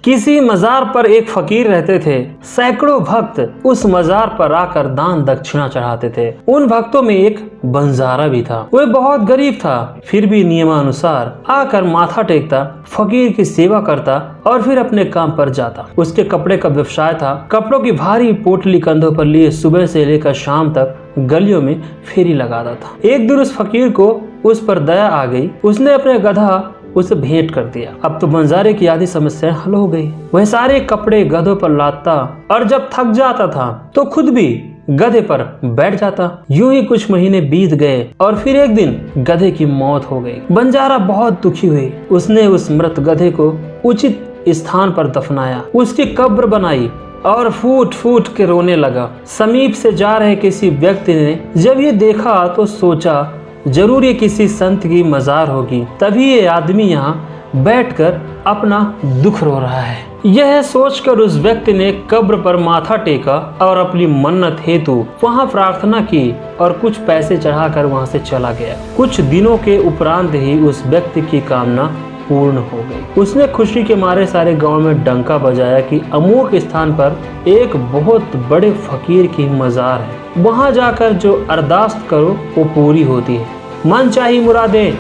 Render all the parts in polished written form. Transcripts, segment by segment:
किसी मजार पर एक फकीर रहते थे। सैकड़ों भक्त उस मजार पर आकर दान दक्षिणा चढ़ाते थे। उन भक्तों में एक बंजारा भी था। वह बहुत गरीब था, फिर भी नियमानुसार आकर माथा टेकता, फकीर की सेवा करता और फिर अपने काम पर जाता। उसके कपड़े का व्यवसाय था। कपड़ों की भारी पोटली कंधों पर लिए सुबह से लेकर शाम तक गलियों में फेरी लगाता था। एक दिन उस फकीर को उस पर दया आ गई। उसने अपने गधा उसे भेंट कर दिया। अब तो बंजारे की आधी समस्या हल हो गई। वह सारे कपड़े गधों पर लादता और जब थक जाता था तो खुद भी गधे पर बैठ जाता। यूं ही कुछ महीने बीत गए और फिर एक दिन गधे की मौत हो गई। बंजारा बहुत दुखी हुई। उसने उस मृत गधे को उचित स्थान पर दफनाया, उसकी कब्र बनाई और फूट फूट के रोने लगा। समीप से जा रहे किसी व्यक्ति ने जब ये देखा तो सोचा जरूर ये किसी संत की मजार होगी, तभी ये आदमी यहाँ बैठकर अपना दुख रो रहा है। यह सोचकर उस व्यक्ति ने कब्र पर माथा टेका और अपनी मन्नत हेतु वहाँ प्रार्थना की और कुछ पैसे चढ़ाकर वहाँ से चला गया। कुछ दिनों के उपरांत ही उस व्यक्ति की कामना पूर्ण हो गई। उसने खुशी के मारे सारे गांव में डंका बजाया कि अमुक स्थान पर एक बहुत बड़े फकीर की मजार है, वहां जाकर जो अरदास करो वो पूरी होती है, मन चाही मुरादें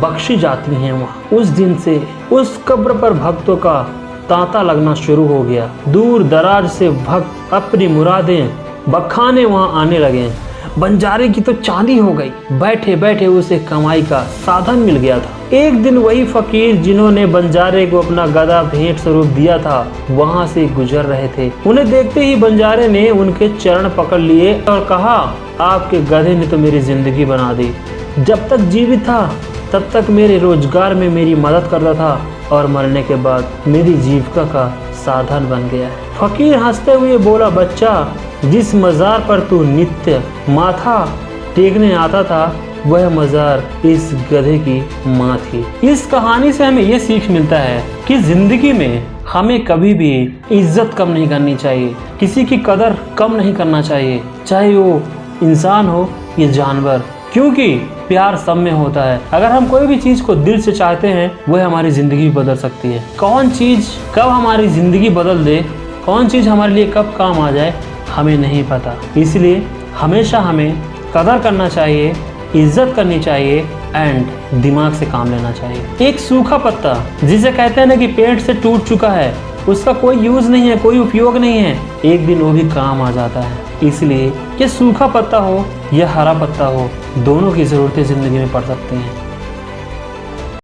बख्शी जाती हैं। वहाँ उस दिन से उस कब्र पर भक्तों का तांता लगना शुरू हो गया। दूर दराज से भक्त अपनी मुरादें बखाने वहाँ आने लगे। बंजारे की तो चांदी हो गई। बैठे बैठे उसे कमाई का साधन मिल गया था। एक दिन वही फकीर जिन्होंने बंजारे को अपना गधा भेंट स्वरूप दिया था वहां से गुजर रहे थे। उन्हें देखते ही बंजारे ने उनके चरण पकड़ लिए और कहा, आपके गधे ने तो मेरी जिंदगी बना दी। जब तक जीवित था तब तक मेरे रोजगार में मेरी मदद करता था और मरने के बाद मेरी जीविका का साधन बन गया है। फकीर हंसते हुए बोला, बच्चा, जिस मजार पर तू नित्य माथा टेकने आता था वह मजार इस गधे की माँ थी। इस कहानी से हमें ये सीख मिलता है कि जिंदगी में हमें कभी भी इज्जत कम नहीं करनी चाहिए, किसी की कदर कम नहीं करना चाहिए, चाहे वो इंसान हो या जानवर, क्योंकि प्यार सब में होता है। अगर हम कोई भी चीज को दिल से चाहते हैं वह हमारी जिंदगी बदल सकती है। कौन चीज कब हमारी जिंदगी बदल दे, कौन चीज हमारे लिए कब काम आ जाए, हमें नहीं पता। इसलिए हमेशा हमें कदर करना चाहिए, इज्जत करनी चाहिए एंड दिमाग से काम लेना चाहिए। एक सूखा पत्ता जिसे कहते हैं ना कि पेड़ से टूट चुका है, उसका कोई यूज नहीं है, कोई उपयोग नहीं है, एक दिन वो भी काम आ जाता है। इसलिए ये सूखा पत्ता हो या हरा पत्ता हो, दोनों की जरूरतें जिंदगी में पड़ सकती हैं।